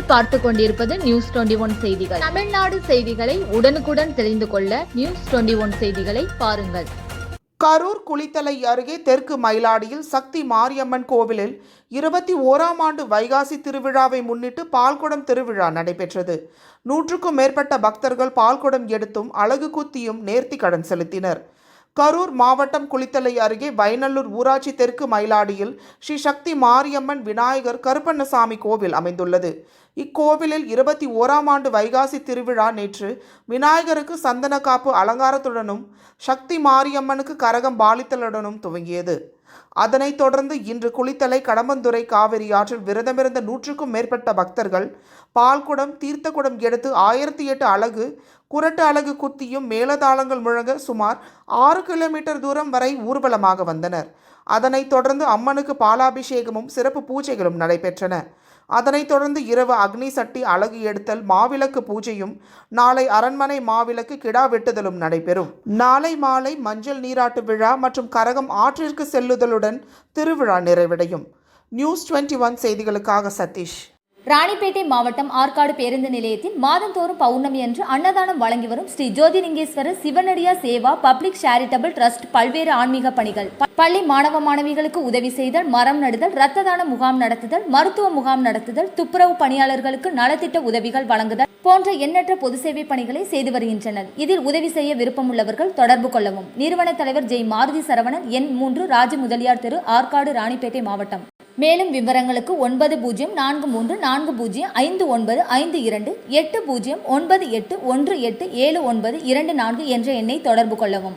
நீங்கள் பார்த்து கொண்டிருப்பது நியூஸ் 21 செய்திகள். தமிழ்நாடு செய்திகளை உடனுக்குடன் தெரிந்து கொள்ள நியூஸ் 21 செய்திகளை பாருங்கள். கரூர் குளித்தலை அருகே தெற்கு மயிலாடியில் சக்தி மாரியம்மன் கோவிலில் 21ஆம் ஆண்டு வைகாசி திருவிழாவை முன்னிட்டு பால்குடம் திருவிழா நடைபெற்றது. 100க்கும் மேற்பட்ட பக்தர்கள் பால்குடம் எடுத்தும் அலகு குத்தியும் நேர்த்தி கடன் செலுத்தினர். கரூர் மாவட்டம் குளித்தலை அருகே வைநல்லூர் ஊராட்சி தெற்கு மயிலாடியில் ஸ்ரீ சக்தி மாரியம்மன் விநாயகர் கருப்பண்ணசாமி கோவில் அமைந்துள்ளது. இக்கோவிலில் 21ஆம் ஆண்டு வைகாசி திருவிழா நேற்று விநாயகருக்கு சந்தன காப்பு அலங்காரத்துடனும் சக்தி மாரியம்மனுக்கு கரகம் பாலித்தலுடனும் துவங்கியது. அதனைத் தொடர்ந்து இன்று குளித்தலை கடம்பந்துறை காவிரி ஆற்றில் விரதமிருந்த 100க்கும் மேற்பட்ட பக்தர்கள் பால்குடம் தீர்த்தக்குடம் எடுத்து 1008 அலகு குரட்டு அலகு குத்தியும் மேலதாளங்கள் முழங்க சுமார் 6 கிலோமீட்டர் தூரம் வரை ஊர்வலமாக வந்தனர். அதனைத் தொடர்ந்து அம்மனுக்கு பாலாபிஷேகமும் சிறப்பு பூஜைகளும் நடைபெற்றன. அதனைத் தொடர்ந்து இரவு அக்னி சட்டி அலகு எடுத்தல் மாவிளக்கு பூஜையும் நாளை அரண்மனை மாவிளக்கு கிடா வெட்டுதலும் நடைபெறும். நாளை மாலை மஞ்சள் நீராட்டு விழா மற்றும் கரகம் ஆற்றிற்கு செல்லுதலுடன் திருவிழா நிறைவடையும். நியூஸ் 21 செய்திகளுக்காக சதீஷ். ராணிப்பேட்டை மாவட்டம் ஆற்காடு பேருந்து நிலையத்தில் மாதந்தோறும் பௌர்ணமி அன்று அன்னதானம் வழங்கி வரும் Sri Jothilingeswarar சிவனடியா Seva public charitable trust பல்வேறு ஆன்மீக பணிகள், பள்ளி மாணவ மாணவிகளுக்கு உதவி செய்தல், மரம் நடுதல், இரத்த தான முகாம் நடத்துதல், மருத்துவ முகாம் நடத்துதல், துப்புரவு பணியாளர்களுக்கு நலத்திட்ட உதவிகள் வழங்குதல் போன்ற எண்ணற்ற பொது சேவை பணிகளை செய்து வருகின்றனர். இதில் உதவி செய்ய விருப்பமுள்ளவர்கள் தொடர்பு கொள்ளவும். நிறுவன தலைவர் ஜெய் மாருதி சரவணன், எண் 3, ராஜ முதலியார் தெரு, ஆற்காடு, ராணிப்பேட்டை மாவட்டம். மேலும் விவரங்களுக்கு 90405952 809818 என்ற எண்ணை தொடர்பு கொள்ளவும்.